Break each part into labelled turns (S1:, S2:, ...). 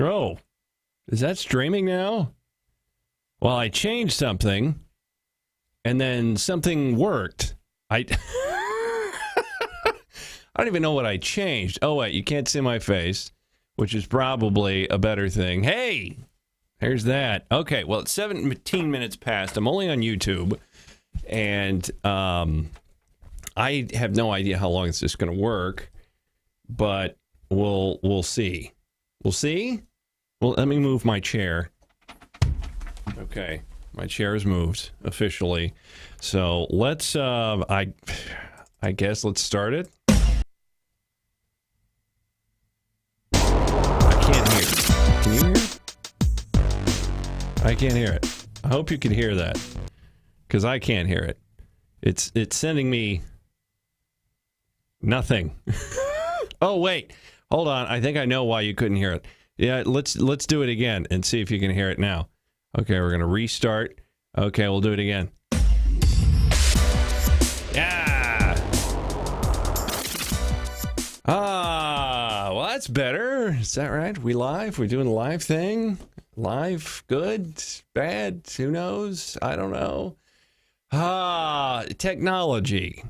S1: Oh, is that streaming now? Well, I changed something, and then something worked. I don't even know what I changed. Oh, wait, you can't see my face, which is probably a better thing. Hey, here's that. Okay, well, it's 17 minutes past. I'm only on YouTube, and I have no idea how long it's just going to work, but we'll see. We'll see? Well, let me move my chair. Okay, my chair is moved officially. So let's, I guess let's start it. I can't hear it. Can you hear it? I can't hear it. I hope you can hear that, because I can't hear it. It's sending me nothing. Oh, wait. Hold on. I think I know why you couldn't hear it. Yeah, let's do it again and see if you can hear it now. Okay, we're going to restart. Okay, we'll do it again. Yeah. Well, that's better. Is that right? We live? We're doing a live thing? Live? Good? Bad? Who knows? I don't know. Technology.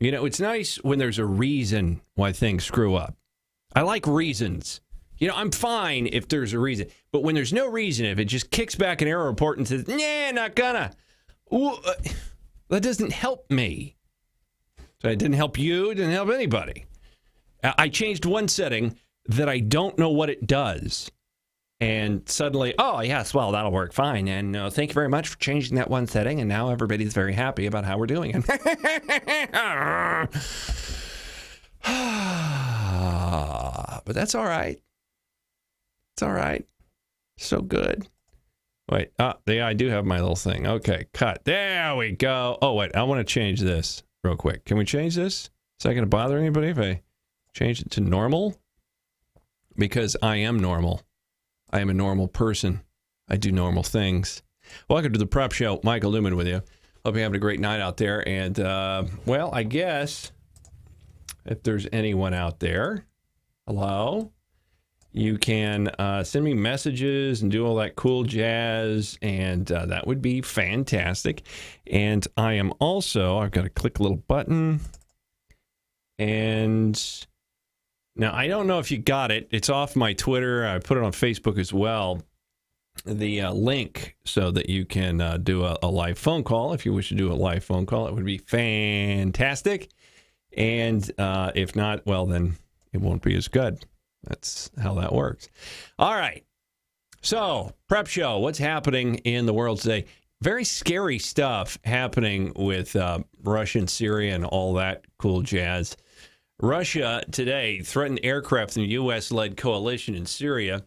S1: You know, it's nice when there's a reason why things screw up. I like reasons. You know, I'm fine if there's a reason. But when there's no reason, if it just kicks back an error report and says, nah, not gonna. That doesn't help me. So it didn't help you. It didn't help anybody. I changed one setting that I don't know what it does. And suddenly, oh, yes, well, that'll work fine. And thank you very much for changing that one setting. And now everybody's very happy about how we're doing it. But that's all right. It's all right. So good. Wait, yeah, I do have my little thing. Okay, cut. There we go. Oh, wait, I want to change this real quick. Can we change this? Is that going to bother anybody if I change it to normal? Because I am normal. I am a normal person. I do normal things. Welcome to the Prep Show. Michael Newman with you. Hope you're having a great night out there. And, well, I guess if there's anyone out there, hello, you can send me messages and do all that cool jazz, and that would be fantastic. And I am also, I've got to click a little button, and now I don't know if you got it. It's off my Twitter. I put it on Facebook as well. The link so that you can do a live phone call. If you wish to do a live phone call, it would be fantastic. And if not, well, then it won't be as good. That's how that works. All right. So, Prep Show, what's happening in the world today? Very scary stuff happening with Russia and Syria and all that cool jazz. Russia today threatened aircraft in the U.S.-led coalition in Syria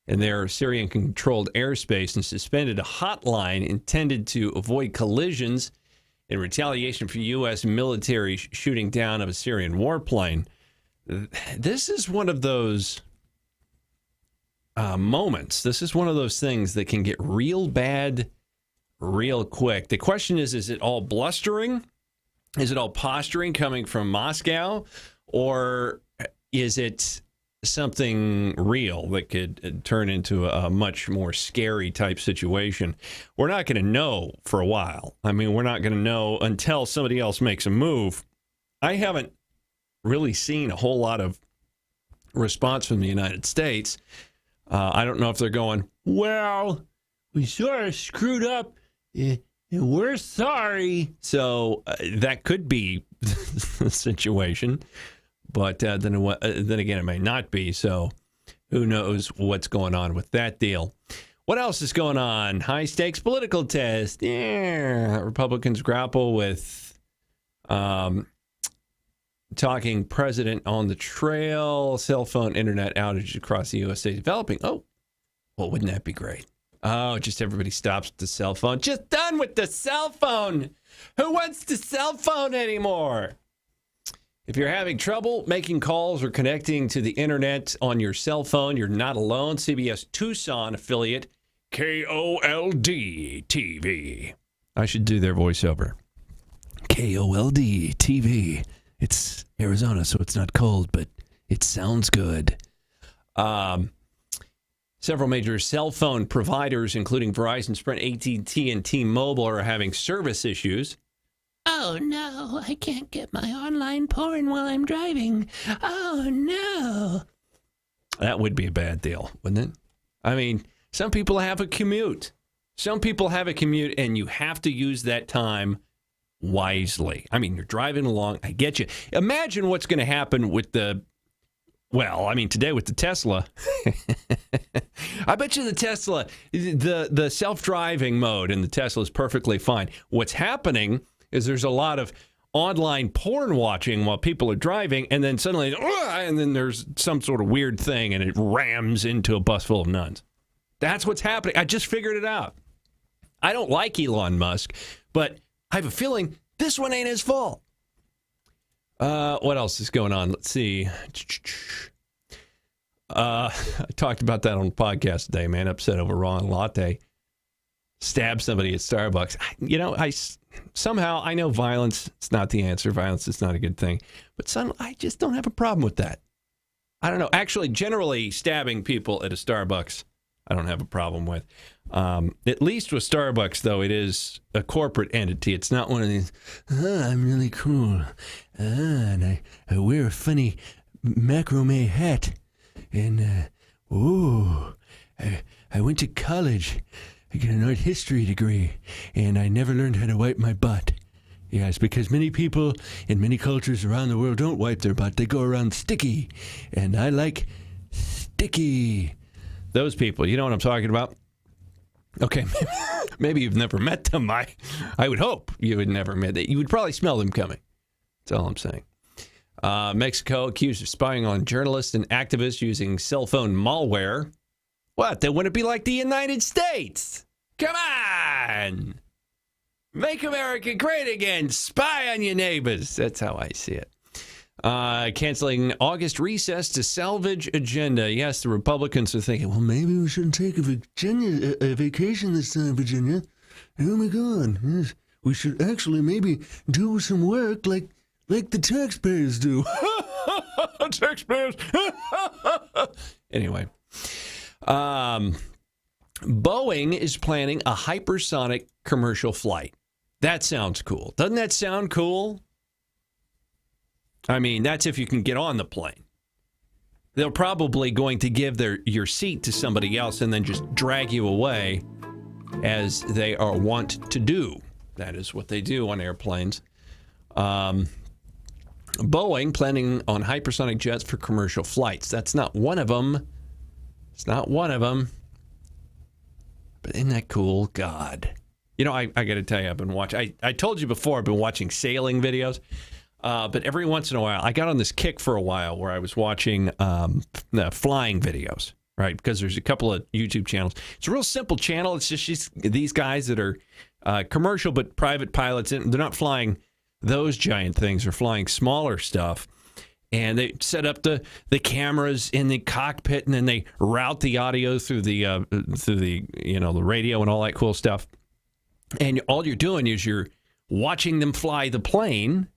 S1: in their Syrian-controlled airspace and suspended a hotline intended to avoid collisions in retaliation for U.S. military shooting down of a Syrian warplane. This is one of those moments. This is one of those things that can get real bad real quick. The question is it all blustering? Is it all posturing coming from Moscow? Or is it something real that could turn into a much more scary type situation? We're not going to know for a while. I mean, we're not going to know until somebody else makes a move. I haven't really seen a whole lot of response from the United States. I don't know if they're going, well, we sort of screwed up and we're sorry. So that could be the situation. But then again, it may not be. So who knows what's going on with that deal. What else is going on? High stakes political test. Yeah. Republicans grapple with talking president on the trail, cell phone internet outage across the USA developing. Oh, well, wouldn't that be great? Oh, just everybody stops with the cell phone. Just done with the cell phone. Who wants the cell phone anymore? If you're having trouble making calls or connecting to the internet on your cell phone, you're not alone. CBS Tucson affiliate KOLD TV. I should do their voiceover. KOLD TV. It's Arizona, so it's not cold, but it sounds good. Several major cell phone providers, including Verizon, Sprint, AT&T, and T-Mobile, are having service issues. Oh, no, I can't get my online porn while I'm driving. Oh, no. That would be a bad deal, wouldn't it? I mean, some people have a commute. And you have to use that time wisely. I mean, you're driving along. I get you. Imagine what's going to happen with today with the Tesla. I bet you the Tesla, the self-driving mode in the Tesla is perfectly fine. What's happening is there's a lot of online porn watching while people are driving, and then suddenly, and then there's some sort of weird thing, and it rams into a bus full of nuns. That's what's happening. I just figured it out. I don't like Elon Musk, but I have a feeling this one ain't his fault. What else is going on? Let's see. I talked about that on the podcast today, man. Upset over raw and latte. Stabbed somebody at Starbucks. I know violence is not the answer. Violence is not a good thing. But I just don't have a problem with that. I don't know. Actually, generally stabbing people at a Starbucks, I don't have a problem with. At least with Starbucks, though, it is a corporate entity. It's not one of these, I'm really cool. And I wear a funny macrame hat. And, I went to college. I got an art history degree, and I never learned how to wipe my butt. Yes, because many people in many cultures around the world don't wipe their butt. They go around sticky, and I like sticky. Those people, you know what I'm talking about? Okay, maybe you've never met them. I would hope you had never met them. You would probably smell them coming. That's all I'm saying. Mexico accused of spying on journalists and activists using cell phone malware. What? Then wouldn't it be like the United States? Come on! Make America great again. Spy on your neighbors. That's how I see it. Canceling August recess to salvage agenda. Yes, the Republicans are thinking, well, maybe we shouldn't take a vacation this time, Virginia. Oh, my God. Yes, we should actually maybe do some work like the taxpayers do. Taxpayers. Anyway. Boeing is planning a hypersonic commercial flight. That sounds cool. Doesn't that sound cool? I mean, that's if you can get on the plane. They're probably going to give your seat to somebody else and then just drag you away, as they are wont to do. That is what they do on airplanes. Boeing planning on hypersonic jets for commercial flights. That's not one of them. It's not one of them. But isn't that cool? God. You know, I got to tell you, I've been watching. I told you before, I've been watching sailing videos. But every once in a while, I got on this kick for a while where I was watching flying videos, right? Because there's a couple of YouTube channels. It's a real simple channel. It's just these guys that are commercial but private pilots. And they're not flying those giant things. They're flying smaller stuff. And they set up the cameras in the cockpit, and then they route the audio through the the radio and all that cool stuff. And all you're doing is you're watching them fly the plane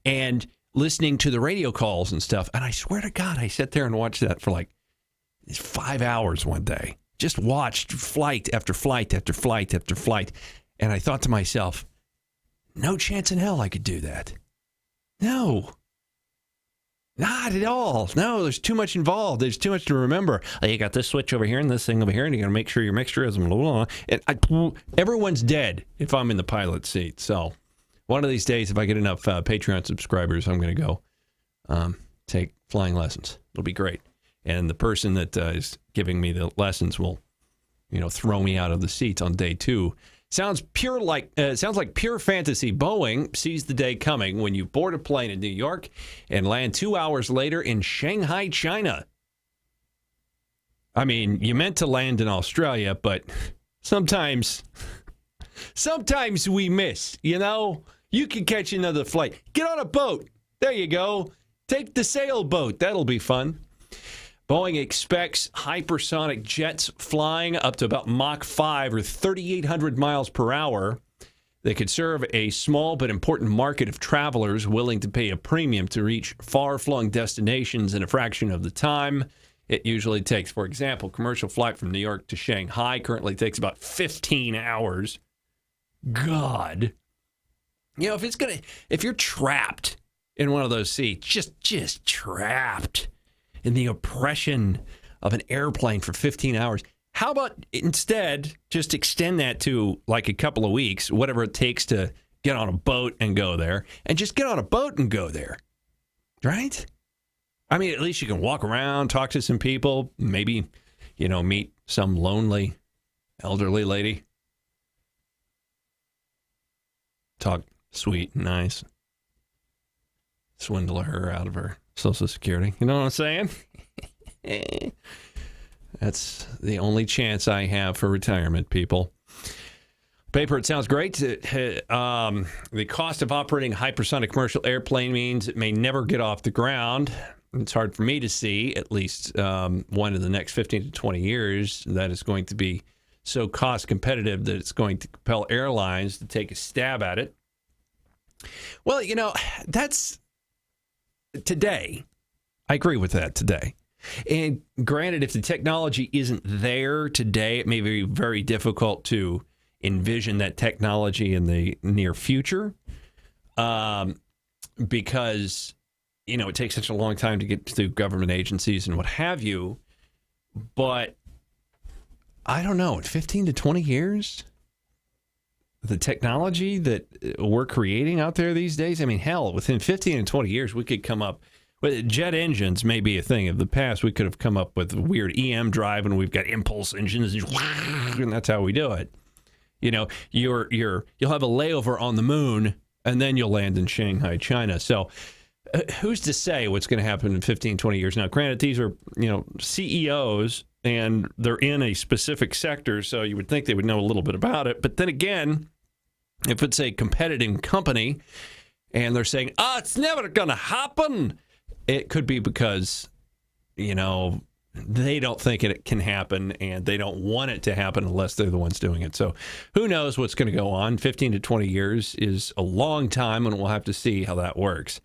S1: and listening to the radio calls and stuff. And I swear to God, I sat there and watched that for like 5 hours one day. Just watched flight after flight after flight after flight. And I thought to myself, no chance in hell I could do that. No. Not at all. No, there's too much involved. There's too much to remember. You got this switch over here and this thing over here, and you got to make sure your mixture is blah, blah, blah. And everyone's dead if I'm in the pilot seat. So one of these days, if I get enough Patreon subscribers, I'm going to go take flying lessons. It'll be great. And the person that is giving me the lessons will, throw me out of the seats on day 2. Sounds like pure fantasy. Boeing sees the day coming when you board a plane in New York and land 2 hours later in Shanghai, China. I mean, you meant to land in Australia, but sometimes we miss, You can catch another flight. Get on a boat. There you go. Take the sailboat. That'll be fun. Boeing expects hypersonic jets flying up to about Mach 5 or 3,800 miles per hour. They could serve a small but important market of travelers willing to pay a premium to reach far-flung destinations in a fraction of the time. it usually takes. For example, commercial flight from New York to Shanghai currently takes about 15 hours. God. You know, if you're trapped in one of those seats, just trapped in the oppression of an airplane for 15 hours, how about instead just extend that to like a couple of weeks, whatever it takes to get on a boat and go there, and just get on a boat and go there, right? I mean, at least you can walk around, talk to some people, maybe, meet some lonely elderly lady. Talk sweet and nice. Swindle her out of her Social Security. You know what I'm saying? That's the only chance I have for retirement, people. Paper, it sounds great. The cost of operating a hypersonic commercial airplane means it may never get off the ground. It's hard for me to see, at least one in the next 15 to 20 years, that is going to be so cost competitive that it's going to compel airlines to take a stab at it. Well, that's today. I agree with that today. And granted, if the technology isn't there today, it may be very difficult to envision that technology in the near future because, it takes such a long time to get through government agencies and what have you. But I don't know, in 15 to 20 years, the technology that we're creating out there these days, I mean, hell, within 15 and 20 years, we could come up with jet engines may be a thing of the past. We could have come up with weird EM drive, and we've got impulse engines, and that's how we do it. You'll have a layover on the moon, and then you'll land in Shanghai, China. So who's to say what's going to happen in 15, 20 years? Now, granted, these are, CEOs, and they're in a specific sector, so you would think they would know a little bit about it. But then again, if it's a competitive company, and they're saying, it's never going to happen, it could be because, they don't think it can happen, and they don't want it to happen unless they're the ones doing it. So who knows what's going to go on? 15 to 20 years is a long time, and we'll have to see how that works.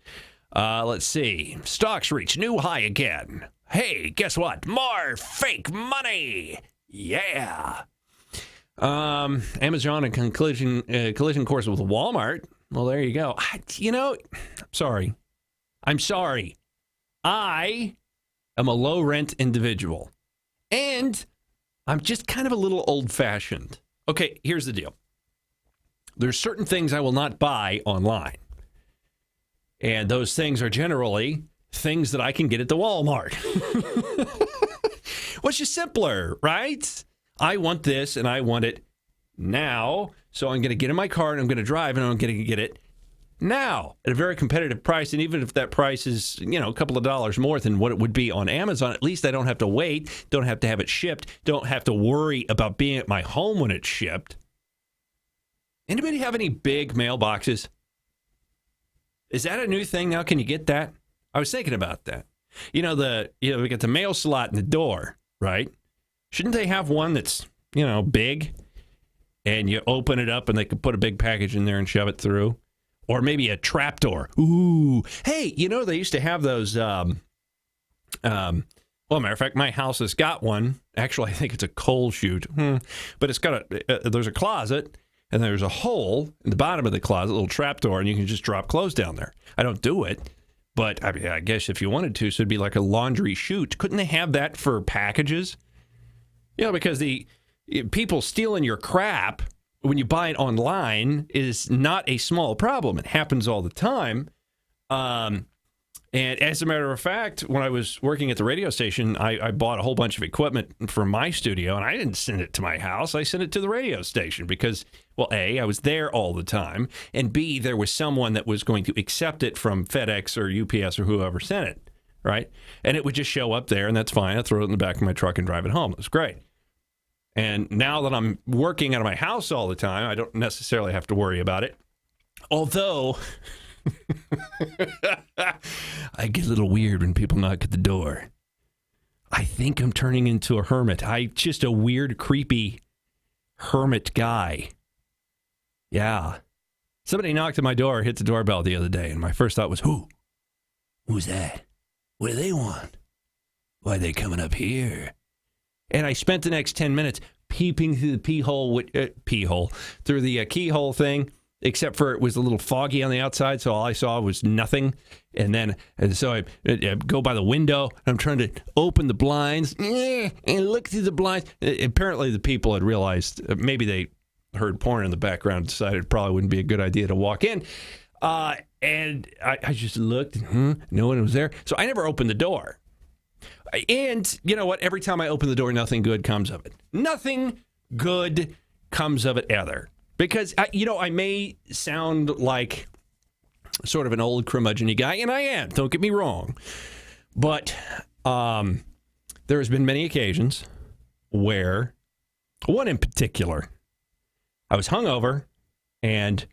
S1: Let's see. Stocks reach new high again. Hey, guess what? More fake money. Yeah. Amazon and collision course with Walmart. Well, there you go. I'm sorry. I am a low-rent individual, and I'm just kind of a little old-fashioned. Okay, here's the deal. There's certain things I will not buy online, and those things are generally things that I can get at the Walmart. Well, it's just simpler, right? I want this, and I want it now, so I'm going to get in my car, and I'm going to drive, and I'm going to get it now at a very competitive price. And even if that price is, a couple of dollars more than what it would be on Amazon, at least I don't have to wait, don't have to have it shipped, don't have to worry about being at my home when it's shipped. Anybody have any big mailboxes? Is that a new thing now? Can you get that? I was thinking about that. We got the mail slot in the door, right? Shouldn't they have one that's, big, and you open it up and they could put a big package in there and shove it through? Or maybe a trapdoor. Ooh. Hey, they used to have those, well, matter of fact, my house has got one. Actually, I think it's a coal chute. But it's got there's a closet, and there's a hole in the bottom of the closet, a little trapdoor, and you can just drop clothes down there. I don't do it, but I guess if you wanted to, so it'd be like a laundry chute. Couldn't they have that for packages? Because the people stealing your crap when you buy it online is not a small problem. It happens all the time. And as a matter of fact, when I was working at the radio station, I bought a whole bunch of equipment for my studio, and I didn't send it to my house. I sent it to the radio station because, well, A, I was there all the time, and B, there was someone that was going to accept it from FedEx or UPS or whoever sent it, right? And it would just show up there, and that's fine. I throw it in the back of my truck and drive it home. It was great. And now that I'm working out of my house all the time, I don't necessarily have to worry about it. Although, I get a little weird when people knock at the door. I think I'm turning into a hermit. I'm just a weird, creepy hermit guy. Yeah. Somebody knocked at my door, hit the doorbell the other day, and my first thought was, who? Who's that? What do they want? Why are they coming up here? And I spent the next 10 minutes peeping through the through the keyhole thing, except for it was a little foggy on the outside, so all I saw was nothing. And so I go by the window, and I'm trying to open the blinds and look through the blinds. Apparently the people had realized, maybe they heard porn in the background, decided it probably wouldn't be a good idea to walk in. And I just looked, and no one was there. So I never opened the door. And you know what? Every time I open the door, nothing good comes of it. Nothing good comes of it either. Because, I may sound like sort of an old curmudgeon-y guy, and I am. Don't get me wrong. But there has been many occasions where, one in particular, I was hungover, and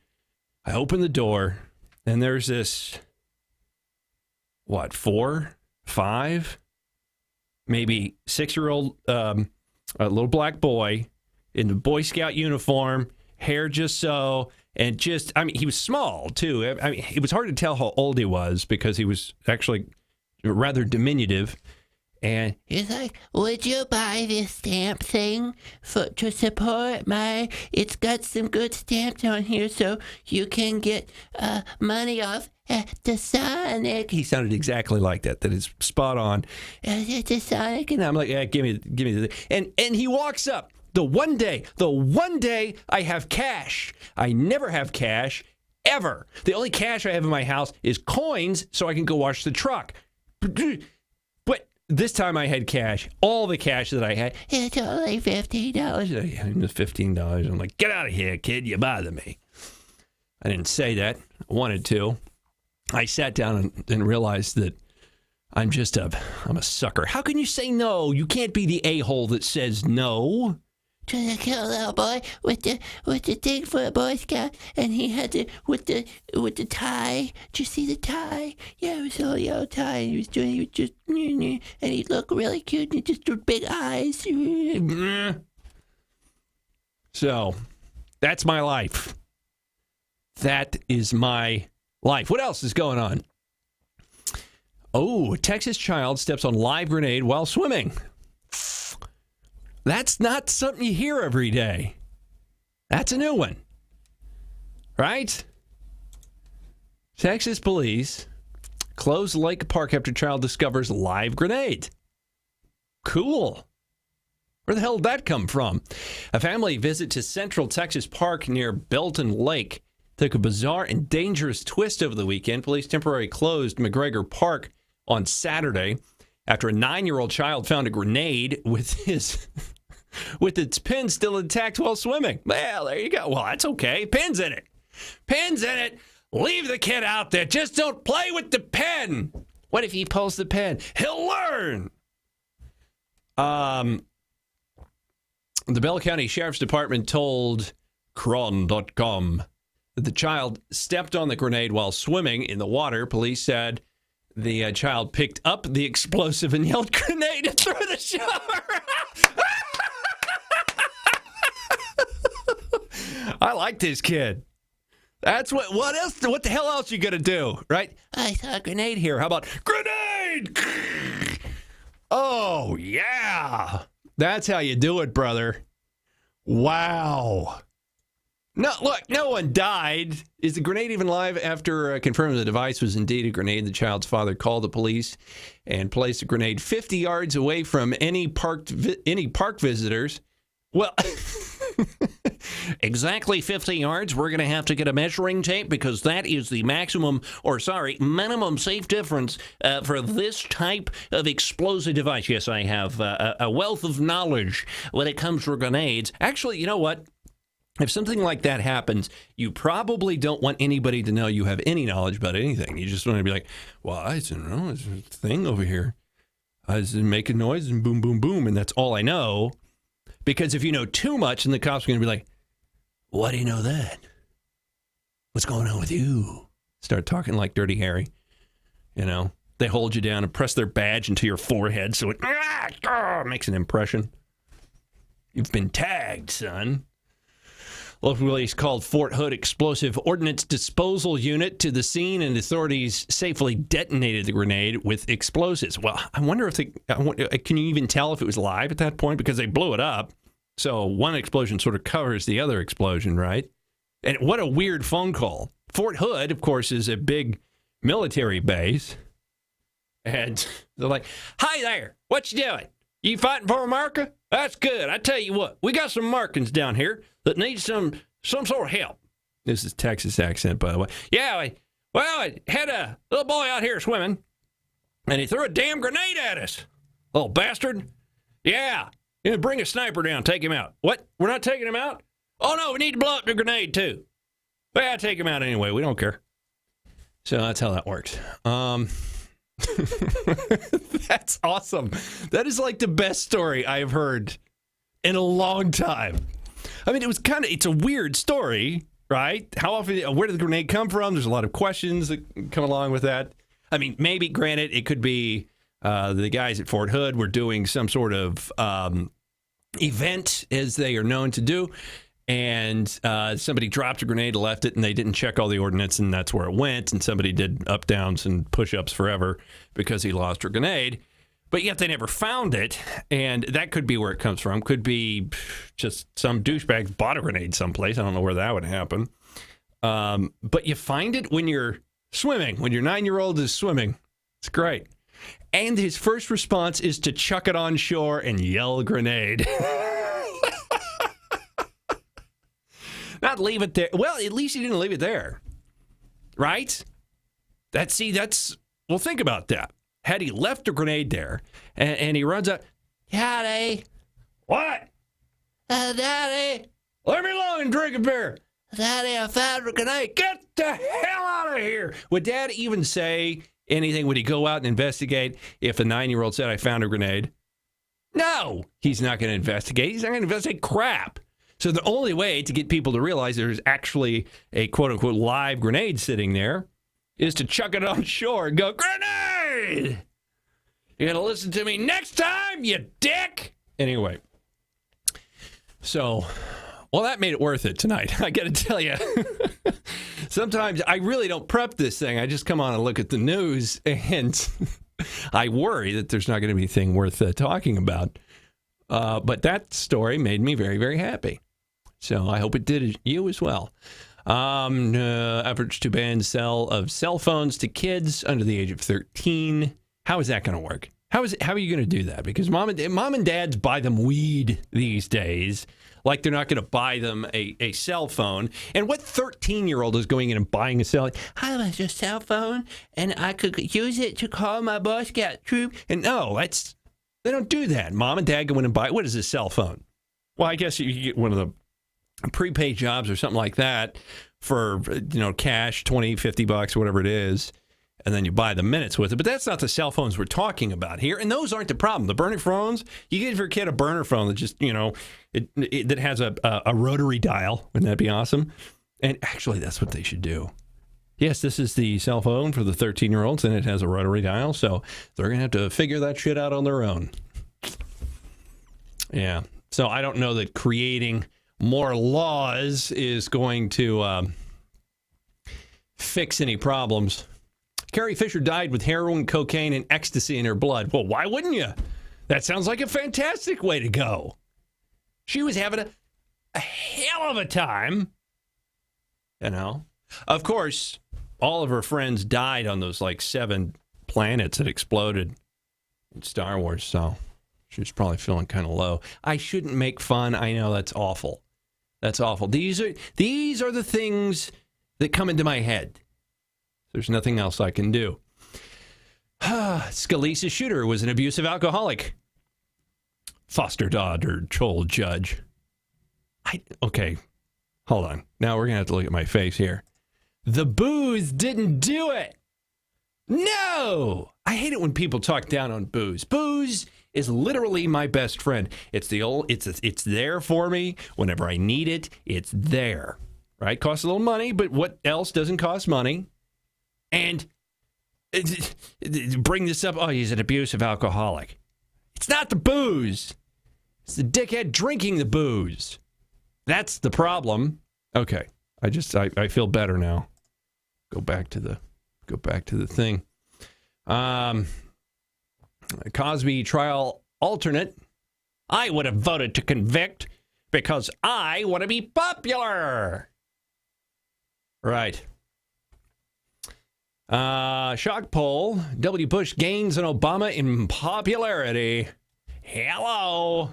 S1: I opened the door, and there's this, 4, 5... maybe 6-year-old, a little black boy in the Boy Scout uniform, hair just so, and he was small, too. It was hard to tell how old he was because he was actually rather diminutive. And he's like, would you buy this stamp thing to support it's got some good stamps on here so you can get money off the Sonic. He sounded exactly like that. That is spot on. The Sonic. And I'm like, yeah, give me the thing. And he walks up. The one day I have cash. I never have cash, ever. The only cash I have in my house is coins so I can go wash the truck. But this time I had cash. All the cash that I had. It's only $15. $15. I'm like, get out of here, kid. You bother me. I didn't say that. I wanted to. I sat down and realized that I'm a sucker. How can you say no? You can't be the a-hole that says no. To the cute little boy with the thing for a Boy Scout, and he had with the tie. Did you see the tie? Yeah, it was a little yellow tie. And he was just, and he looked really cute, and he just had big eyes. So, that's my life. That is my life. What else is going on? Oh, a Texas child steps on live grenade while swimming. That's not something you hear every day. That's a new one. Right? Texas police close lake park after child discovers live grenade. Cool. Where the hell did that come from? A family visit to Central Texas Park near Belton Lake took a bizarre and dangerous twist over the weekend. Police temporarily closed McGregor Park on Saturday after a 9-year-old child found a grenade with its pin still intact while swimming. Well, there you go. Well, that's okay. Pin's in it. Pin's in it. Leave the kid out there. Just don't play with the pen. What if he pulls the pen? He'll learn. The Bell County Sheriff's Department told Cron.com that the child stepped on the grenade while swimming in the water. Police said the child picked up the explosive and yelled grenade and threw the shower. I like this kid. That's what else? What the hell else you gonna do, right? I saw a grenade here. How about grenade? Oh yeah, that's how you do it, brother. Wow. No, look, no one died. Is the grenade even live? After confirming the device was indeed a grenade, the child's father called the police and placed the grenade 50 yards away from any park visitors. Well, exactly 50 yards. We're going to have to get a measuring tape because that is the minimum safe difference for this type of explosive device. Yes, I have a wealth of knowledge when it comes to grenades. Actually, you know what? If something like that happens, you probably don't want anybody to know you have any knowledge about anything. You just want to be like, well, I don't know, there's a thing over here. I was making noise and boom, boom, boom, and that's all I know. Because if you know too much, then the cops are going to be like, why do you know that? What's going on with you? Start talking like Dirty Harry. You know, they hold you down and press their badge into your forehead so it makes an impression. You've been tagged, son. Local police called Fort Hood Explosive Ordnance Disposal Unit to the scene, and authorities safely detonated the grenade with explosives. Well, I wonder if can you even tell if it was live at that point? Because they blew it up. So one explosion sort of covers the other explosion, right? And what a weird phone call. Fort Hood, of course, is a big military base. And they're like, "Hi there, what you doing? You fighting for America? That's good. I tell you what, we got some Americans down here that need some sort of help." This is Texas accent, by the way. "Yeah, I had a little boy out here swimming, and he threw a damn grenade at us. Little bastard. Yeah, bring a sniper down, take him out." "What? We're not taking him out?" "Oh, no, we need to blow up the grenade, too." "Yeah, take him out anyway. We don't care." So that's how that works. That's awesome. That is like the best story I've heard in a long time. I mean, it's a weird story, right? Where did the grenade come from? There's a lot of questions that come along with that. I mean, maybe, granted, it could be the guys at Fort Hood were doing some sort of event, as they are known to do, and somebody dropped a grenade, left it, and they didn't check all the ordnance, and that's where it went, and somebody did up, downs, and push-ups forever because he lost a grenade. But yet they never found it, and that could be where it comes from. Could be just some douchebag bought a grenade someplace. I don't know where that would happen. But you find it when you're swimming, when your 9-year-old is swimming. It's great. And his first response is to chuck it on shore and yell grenade. Not leave it there. Well, at least he didn't leave it there. Right? Well, think about that. Had he left a grenade there, and he runs up, "Daddy." "What?" "Daddy." "Let me alone and drink a beer." "Daddy, I found a grenade." "Get the hell out of here." Would Dad even say anything? Would he go out and investigate if a 9-year-old said, "I found a grenade"? No, he's not going to investigate. He's not going to investigate crap. So the only way to get people to realize there's actually a quote-unquote live grenade sitting there is to chuck it on shore and go, "Grenade! You're going to listen to me next time, you dick!" Anyway. So, well, that made it worth it tonight. I got to tell you. Sometimes I really don't prep this thing. I just come on and look at the news, and I worry that there's not going to be anything worth talking about. But that story made me very, very happy. So I hope it did you as well. Efforts to ban sale of cell phones to kids under the age of 13. How is that going to work? How are you going to do that? Because mom and dads buy them weed these days, like they're not going to buy them a cell phone. And what 13-year-old is going in and buying a cell? "I want a cell phone, and I could use it to call my Boy Scout troop." And no, they don't do that. Mom and dad go in and buy, what is a cell phone? Well, I guess you get one of the prepaid jobs or something like that for, cash, $20, $50, whatever it is, and then you buy the minutes with it. But that's not the cell phones we're talking about here, and those aren't the problem. The burner phones, you give your kid a burner phone that just, that has a rotary dial. Wouldn't that be awesome? And actually, that's what they should do. Yes, this is the cell phone for the 13-year-olds, and it has a rotary dial, so they're going to have to figure that shit out on their own. Yeah, so I don't know that creating more laws is going to fix any problems. Carrie Fisher died with heroin, cocaine, and ecstasy in her blood. Well, why wouldn't you? That sounds like a fantastic way to go. She was having a hell of a time, Of course, all of her friends died on those 7 planets that exploded in Star Wars, so she was probably feeling kind of low. I shouldn't make fun. I know that's awful. That's awful. These are the things that come into my head. There's nothing else I can do. Scalise's shooter was an abusive alcoholic. Foster daughter told judge. Okay, hold on. Now we're going to have to look at my face here. The booze didn't do it. No! I hate it when people talk down on booze. Booze is literally my best friend. It's there for me whenever I need it. It's there, right? Costs a little money, but what else doesn't cost money? And bring this up. Oh, he's an abusive alcoholic. It's not the booze. It's the dickhead drinking the booze. That's the problem. Okay. I feel better now. Go back to the thing. Cosby trial alternate. I would have voted to convict because I want to be popular. Right. Shock poll. W. Bush gains on Obama in popularity. Hello.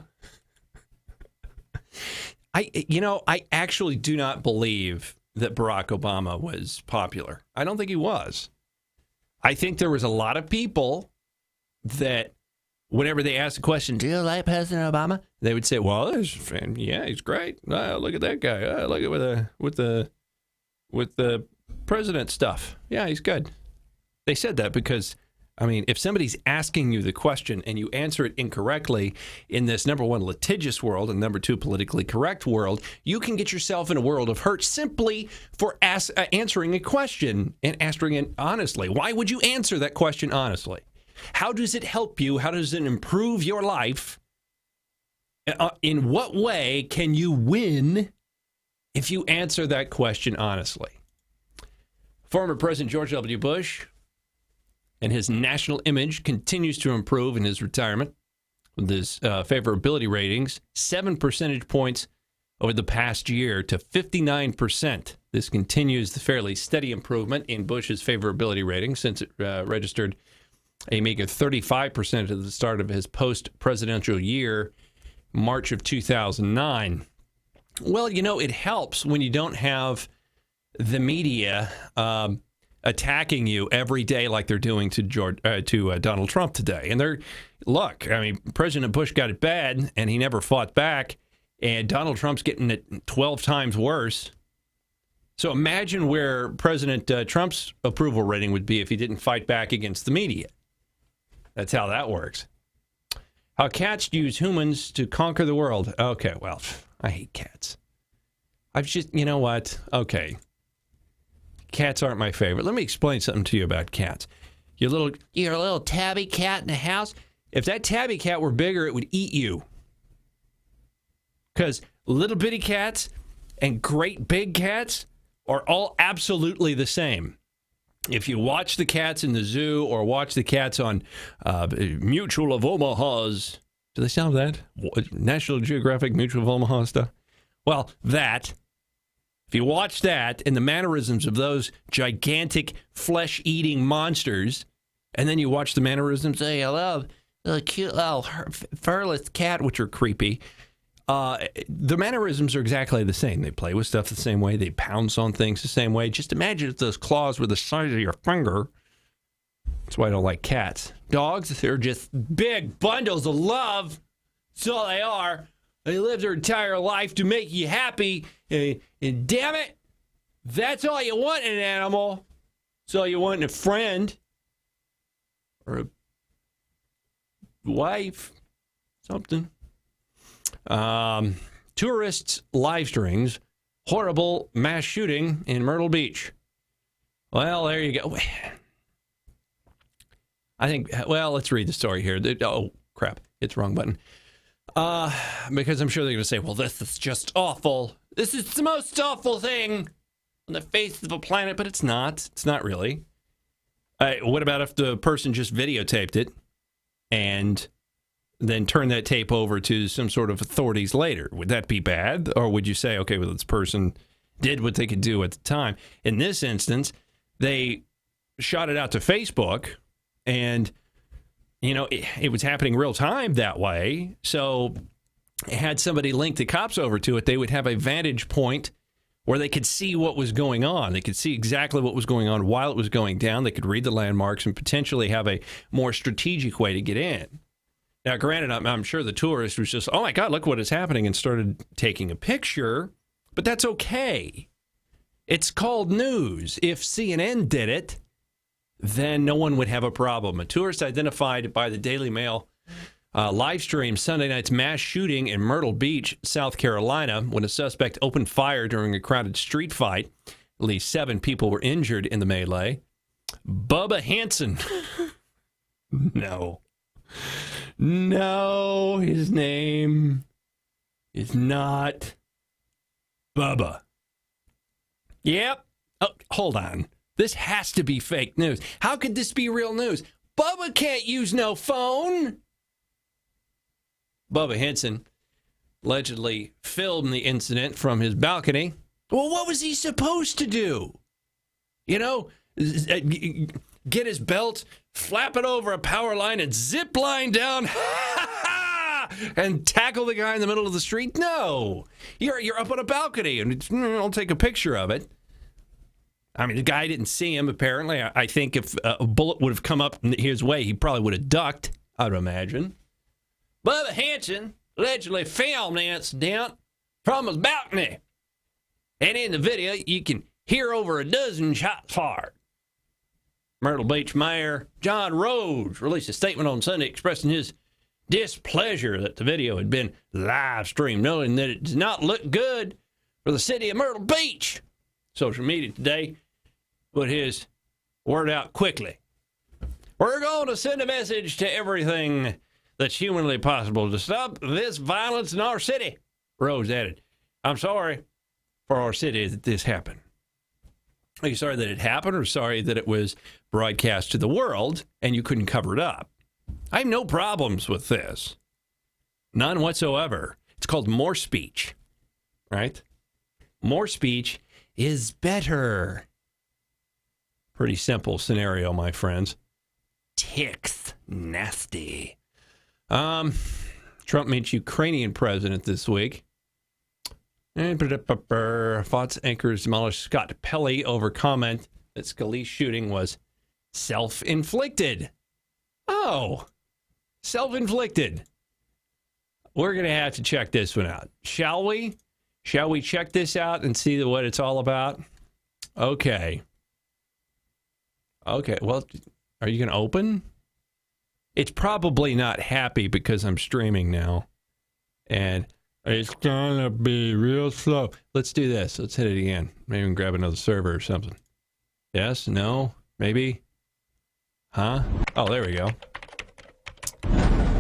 S1: I actually do not believe that Barack Obama was popular. I don't think he was. I think there was a lot of people that whenever they asked the question, do you like President Obama? They would say, well, yeah, he's great. Oh, look at that guy. Oh, look at with the president stuff. Yeah, he's good. They said that because, I mean, if somebody's asking you the question and you answer it incorrectly in this, number one, litigious world, and number two, politically correct world, you can get yourself in a world of hurt simply for answering a question and answering it honestly. Why would you answer that question honestly? How does it help you? How does it improve your life? In what way can you win if you answer that question honestly? Former President George W. Bush and his national image continues to improve in his retirement with his favorability ratings, 7 percentage points over the past year to 59%. This continues the fairly steady improvement in Bush's favorability rating since it registered a meager 35% at the start of his post-presidential year, March of 2009. Well, it helps when you don't have the media attacking you every day like they're doing to Donald Trump today. And President Bush got it bad, and he never fought back, and Donald Trump's getting it 12 times worse. So imagine where President Trump's approval rating would be if he didn't fight back against the media. That's how that works. How cats use humans to conquer the world. Okay, well, I hate cats. You know what? Okay. Cats aren't my favorite. Let me explain something to you about cats. Your little tabby cat in the house. If that tabby cat were bigger, it would eat you. Because little bitty cats and great big cats are all absolutely the same. If you watch the cats in the zoo or watch the cats on Mutual of Omaha's, do they sound that? National Geographic Mutual of Omaha stuff? Well, if you watch that and the mannerisms of those gigantic flesh-eating monsters, and then you watch the mannerisms, hey, I love the cute little furless cat, which are creepy, the mannerisms are exactly the same. They play with stuff the same way. They pounce on things the same way. Just imagine if those claws were the size of your finger. That's why I don't like cats. Dogs, they're just big bundles of love. That's all they are. They live their entire life to make you happy. And damn it, that's all you want in an animal. That's all you want in a friend. Or a wife. Something. Tourists' live streams, horrible mass shooting in Myrtle Beach. Well, there you go. Let's read the story here. Oh, crap. It's the wrong button. Because I'm sure they're going to say, well, this is just awful. This is the most awful thing on the face of the planet, but it's not. It's not really. What about if the person just videotaped it and then turn that tape over to some sort of authorities later? Would that be bad? Or would you say, okay, well, this person did what they could do at the time? In this instance, they shot it out to Facebook, and, it was happening real time that way. So had somebody link the cops over to it, they would have a vantage point where they could see what was going on. They could see exactly what was going on while it was going down. They could read the landmarks and potentially have a more strategic way to get in. Now, granted, I'm sure the tourist was just, oh, my God, look what is happening, and started taking a picture, but that's okay. It's called news. If CNN did it, then no one would have a problem. A tourist identified by the Daily Mail live streamed Sunday night's mass shooting in Myrtle Beach, South Carolina, when a suspect opened fire during a crowded street fight. At least 7 people were injured in the melee. Bubba Hansen. No, his name is not Bubba. Yep. Oh, hold on. This has to be fake news. How could this be real news? Bubba can't use no phone. Bubba Henson allegedly filmed the incident from his balcony. Well, what was he supposed to do? You know, get his belt, flap it over a power line, and zip line down and tackle the guy in the middle of the street? No. You're up on a balcony, and I'll take a picture of it. I mean, the guy didn't see him, apparently. I think if a bullet would have come up his way, he probably would have ducked, I would imagine. Bubba Henson allegedly filmed the incident from his balcony. And in the video, you can hear over a dozen shots fired. Myrtle Beach Mayor John Rhodes released a statement on Sunday expressing his displeasure that the video had been live streamed, knowing that it does not look good for the city of Myrtle Beach. Social media today put his word out quickly. We're going to send a message to everything that's humanly possible to stop this violence in our city, Rhodes added. I'm sorry for our city that this happened. Are you sorry that it happened, or sorry that it was broadcast to the world and you couldn't cover it up? I have no problems with this. None whatsoever. It's called more speech, right? More speech is better. Pretty simple scenario, my friends. Ticks. Nasty. Trump meets Ukrainian president this week. And Fox anchors demolished Scott Pelley over comment that Scalise shooting was self-inflicted. Oh, self-inflicted. We're going to have to check this one out. Shall we? Shall we check this out and see what it's all about? Okay. Okay, well, are you going to open? It's probably not happy because I'm streaming now. And it's going to be real slow. Let's do this. Let's hit it again. Maybe we can grab another server or something. Yes? No? Maybe? Huh? Oh, there we go.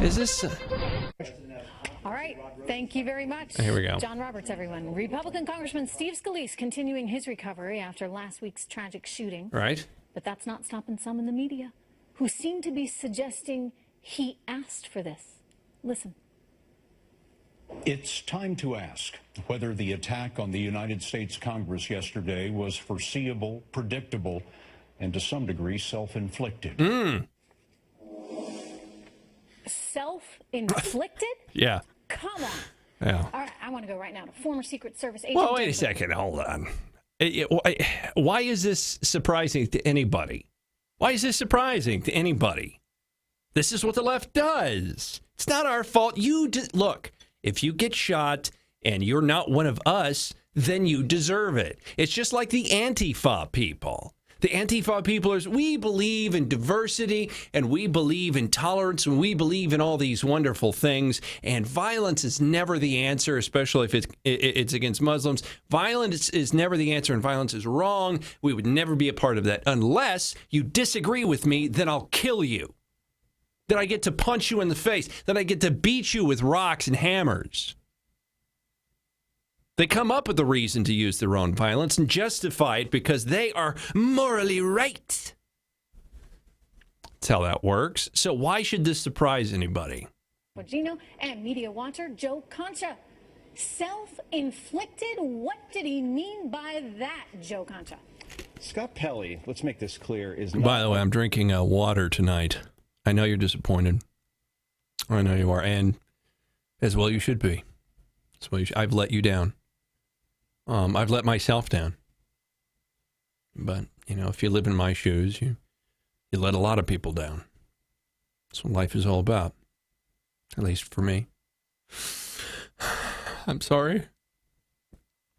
S1: Is this...
S2: All right. Thank you very much.
S1: Here we go.
S2: John Roberts, everyone. Republican Congressman Steve Scalise continuing his recovery after last week's tragic shooting.
S1: Right.
S2: But that's not stopping some in the media who seem to be suggesting he asked for this. Listen.
S3: It's time to ask whether the attack on the United States Congress yesterday was foreseeable, predictable, and to some degree self-inflicted.
S2: Self-inflicted?
S1: Yeah.
S2: Come on.
S1: Yeah.
S2: All right, I want to go right now to former Secret Service agent.
S1: Well, wait a second. Hold on. Why is this surprising to anybody? Why is this surprising to anybody? This is what the left does. It's not our fault. Look, if you get shot and you're not one of us, then you deserve it. It's just like the Antifa people. The Antifa people we believe in diversity, and we believe in tolerance, and we believe in all these wonderful things. And violence is never the answer, especially if it's against Muslims. Violence is never the answer, and violence is wrong. We would never be a part of that unless you disagree with me. Then I'll kill you. Then I get to punch you in the face. Then I get to beat you with rocks and hammers. They come up with a reason to use their own violence and justify it because they are morally right. That's how that works. So why should this surprise anybody?
S2: Gino and media watcher Joe Concha. Self-inflicted? What did he mean by that, Joe Concha?
S4: Scott Pelley, let's make this clear, is not...
S1: By the way, I'm drinking water tonight. I know you're disappointed. I know you are. And as well you should be. I've let you down. I've let myself down. But, if you live in my shoes, you let a lot of people down. That's what life is all about. At least for me. I'm sorry.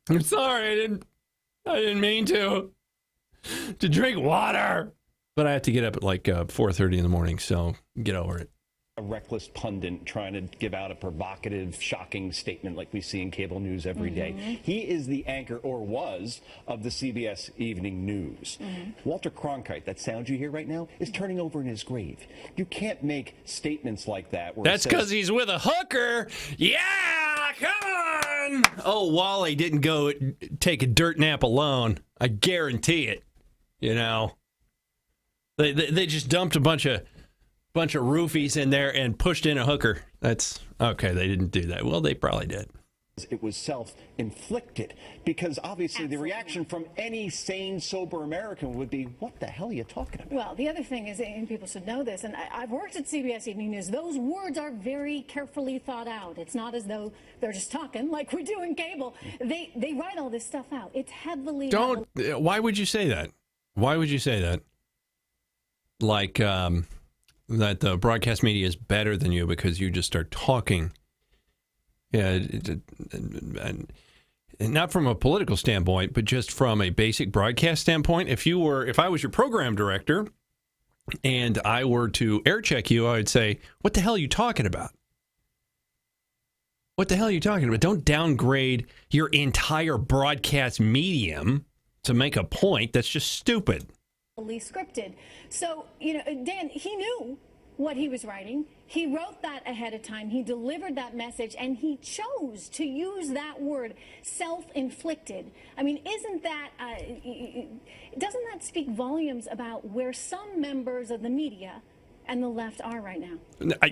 S1: I'm sorry. I didn't mean to drink water. But I have to get up at like 4:30 in the morning, so get over it.
S4: A reckless pundit trying to give out a provocative, shocking statement like we see in cable news every day. He is the anchor, or was, of the CBS Evening News. Walter Cronkite, that sound you hear right now, is turning over in his grave. You can't make statements like that.
S1: That's because he's with a hooker. Yeah, come on! Oh, Wally didn't go take a dirt nap alone. I guarantee it. You know, they just dumped a bunch of roofies in there and pushed in a hooker. That's okay. They didn't do that. Well, they probably did.
S4: It was self-inflicted because obviously
S2: Absolutely.
S4: the reaction from any sane, sober American would be, what the hell are you talking about?
S2: Well, the other thing is, and people should know this, and I've worked at CBS Evening News, those words are very carefully thought out. It's not as though they're just talking like we do in cable. They write all this stuff out. It's heavily...
S1: Why would you say that? Why would you say that? Like, that the broadcast media is better than you because you just start talking. Yeah, and not from a political standpoint, but just from a basic broadcast standpoint. If I was your program director and I were to air check you, I would say, what the hell are you talking about? What the hell are you talking about? Don't downgrade your entire broadcast medium to make a point. That's just stupid.
S2: Scripted. So, Dan, he knew what he was writing. He wrote that ahead of time. He delivered that message, and he chose to use that word, self-inflicted. I mean, isn't that, doesn't that speak volumes about where some members of the media and the left are right now?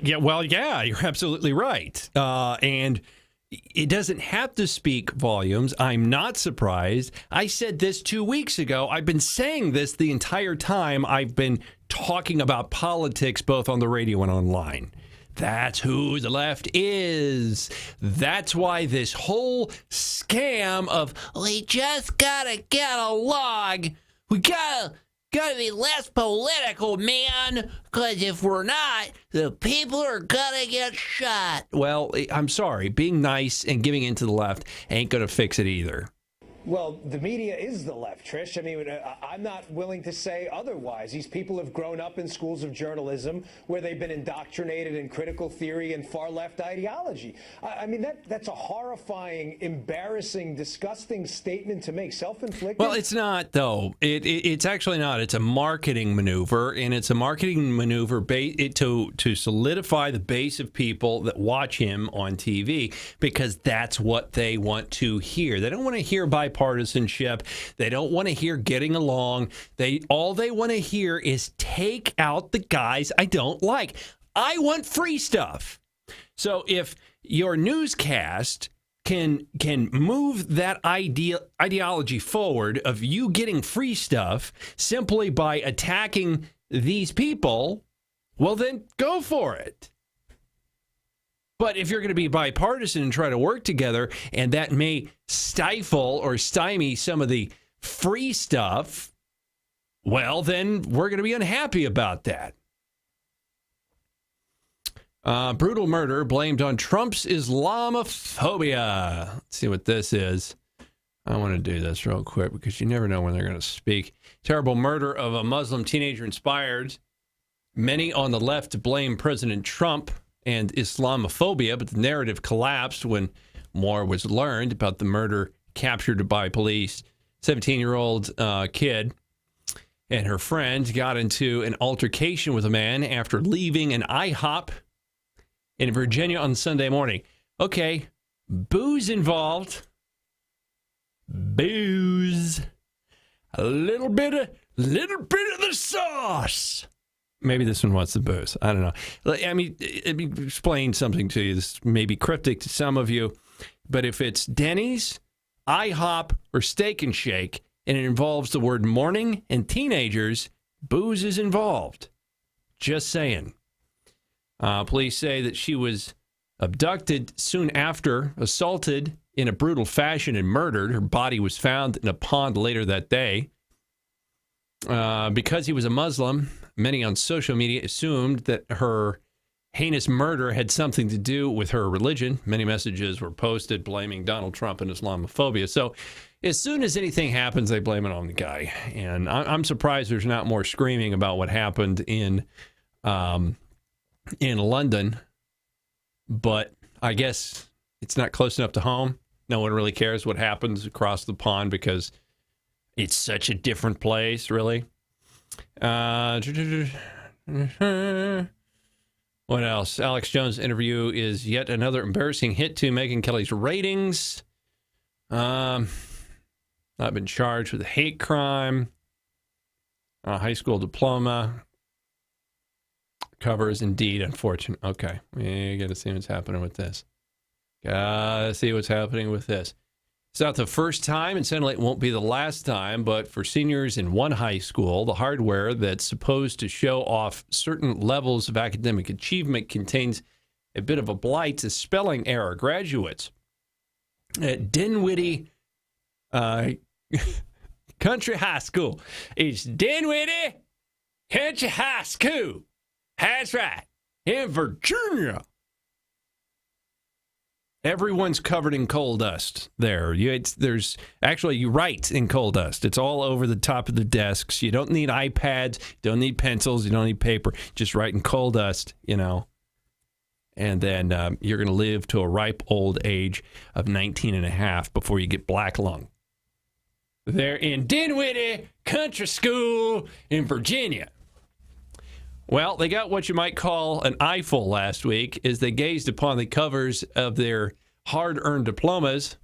S1: Yeah, you're absolutely right. And it doesn't have to speak volumes. I'm not surprised. I said this 2 weeks ago. I've been saying this the entire time I've been talking about politics, both on the radio and online. That's who the left is. That's why this whole scam of we just gotta get along. We gotta be less political, man, because if we're not, the people are gonna get shot. Well, I'm sorry. Being nice and giving in to the left ain't gonna fix it either.
S5: Well, the media is the left, Trish. I mean, I'm not willing to say otherwise. These people have grown up in schools of journalism where they've been indoctrinated in critical theory and far-left ideology. I mean, that's a horrifying, embarrassing, disgusting statement to make. Self-inflicted?
S1: Well, it's not, though. It's actually not. It's a marketing maneuver, and it's a marketing maneuver to solidify the base of people that watch him on TV, because that's what they want to hear. They don't want to hear bipartisanship. They don't want to hear getting along. All they want to hear is take out the guys I don't like. I want free stuff. So if your newscast can move that ideology forward of you getting free stuff simply by attacking these people, well, then go for it. But if you're going to be bipartisan and try to work together, and that may stifle or stymie some of the free stuff, well, then we're going to be unhappy about that. Brutal murder blamed on Trump's Islamophobia. Let's see what this is. I want to do this real quick because you never know when they're going to speak. Terrible murder of a Muslim teenager inspired many on the left to blame President Trump and Islamophobia, but the narrative collapsed when more was learned about the murder captured by police. 17-year-old kid and her friend got into an altercation with a man after leaving an IHOP in Virginia on Sunday morning. Okay, booze involved. Booze. A little bit of the sauce. Maybe this one wants the booze. I don't know. I mean, let me explain something to you. This may be cryptic to some of you, but if it's Denny's, IHOP, or Steak and Shake, and it involves the word morning and teenagers, booze is involved. Just saying. Police say that she was abducted soon after, assaulted in a brutal fashion, and murdered. Her body was found in a pond later that day. Because he was a Muslim, many on social media assumed that her heinous murder had something to do with her religion. Many messages were posted blaming Donald Trump and Islamophobia. So as soon as anything happens, they blame it on the guy. And I'm surprised there's not more screaming about what happened in London. But I guess it's not close enough to home. No one really cares what happens across the pond because it's such a different place, really. What What else? Alex Jones' interview is yet another embarrassing hit to Megyn Kelly's ratings. Not been charged with a hate crime. A high school diploma. Cover is indeed unfortunate. Okay, we got to see what's happening with this. Gotta see what's happening with this. It's not the first time, and certainly it won't be the last time, but for seniors in one high school, the hardware that's supposed to show off certain levels of academic achievement contains a bit of a blight to spelling error. Graduates at Dinwiddie Country High School. It's Dinwiddie Country High School. That's right. In Virginia. Everyone's covered in coal dust there. You write in coal dust. It's all over the top of the desks. You don't need iPads. You don't need pencils. You don't need paper. Just write in coal dust, And then you're going to live to a ripe old age of 19 and a half before you get black lung. They're in Dinwiddie Country School in Virginia. Well, they got what you might call an eyeful last week as they gazed upon the covers of their hard-earned diplomas.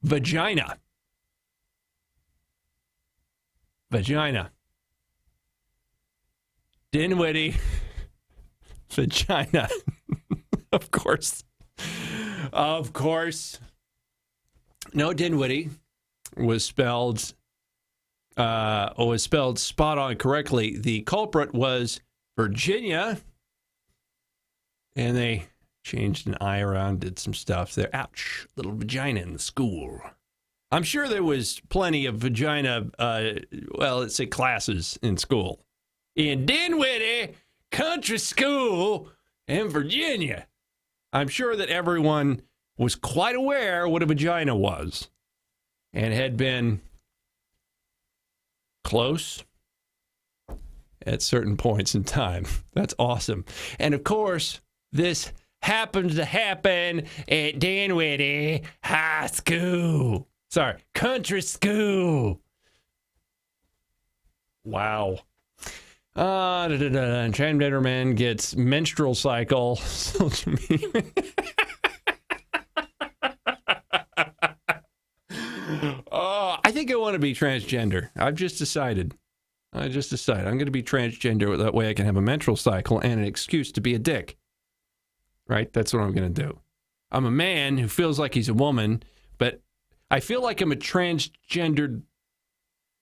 S1: Vagina. Dinwiddie. Vagina. Of course. No, Dinwiddie was spelled spot on correctly. The culprit was Virginia, and they changed an I around, did some stuff there. Ouch, little vagina in the school. I'm sure there was plenty of vagina, let's say classes in school. In Dinwiddie Country School in Virginia. I'm sure that everyone was quite aware what a vagina was and had been close at certain points in time. That's awesome. And of course, this happens to happen at Dinwiddie High School. Country School. Wow. Transgender man gets menstrual cycle. Social media. I think I want to be transgender. I've just decided. I'm going to be transgender. That way I can have a menstrual cycle and an excuse to be a dick. Right? That's what I'm going to do. I'm a man who feels like he's a woman, but I feel like I'm a transgendered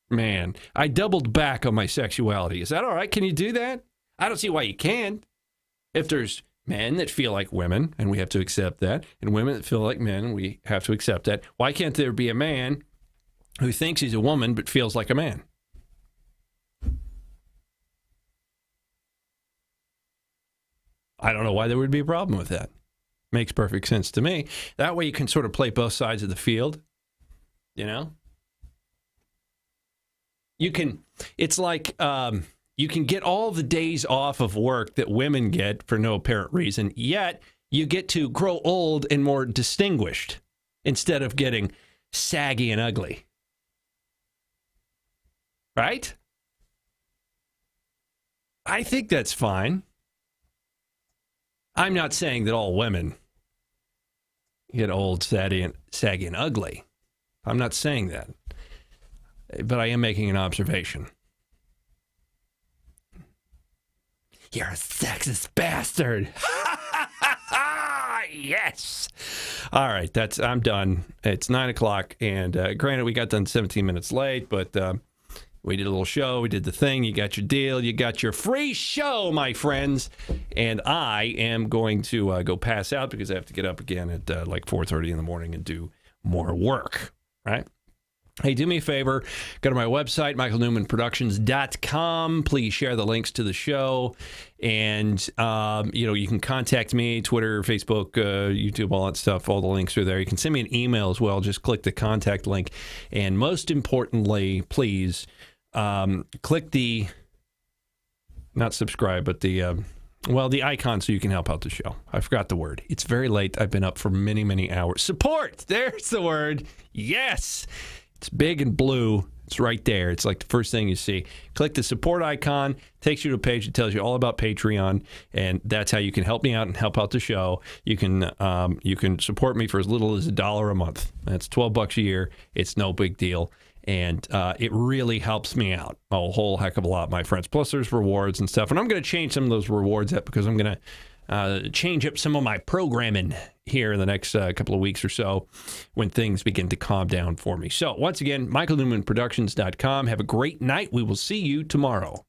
S1: man. I doubled back on my sexuality. Is that all right? Can you do that? I don't see why you can't. If there's men that feel like women, and we have to accept that, and women that feel like men, and we have to accept that, why can't there be a man who thinks he's a woman but feels like a man? I don't know why there would be a problem with that. Makes perfect sense to me. That way you can sort of play both sides of the field, It's like you can get all the days off of work that women get for no apparent reason, yet you get to grow old and more distinguished instead of getting saggy and ugly. Right? I think that's fine. I'm not saying that all women get old, saggy, and ugly. I'm not saying that. But I am making an observation. You're a sexist bastard. Yes. All right, I'm done. It's 9 o'clock, and granted, we got done 17 minutes late, but we did a little show. We did the thing. You got your deal. You got your free show, my friends. And I am going to go pass out because I have to get up again at like 4:30 in the morning and do more work, right? Hey, do me a favor. Go to my website, michaelnewmanproductions.com. Please share the links to the show. And, you can contact me, Twitter, Facebook, YouTube, all that stuff. All the links are there. You can send me an email as well. Just click the contact link. And most importantly, please click the, not subscribe, but the icon so you can help out the show. I forgot the word. It's very late. I've been up for many, many hours. Support. There's the word. Yes. It's big and blue It's right there. It's like the first thing you see. Click the support icon, takes you to a page that tells you all about Patreon, and that's how you can help me out and help out the show. You can support me for as little as $1 a month. That's $12 a year. It's no big deal, and it really helps me out a whole heck of a lot, my friends. Plus, there's rewards and stuff, and I'm going to change some of those rewards up because I'm going to change up some of my programming here in the next couple of weeks or so when things begin to calm down for me. So once again, michaelnewmanproductions.com. Have a great night. We will see you tomorrow.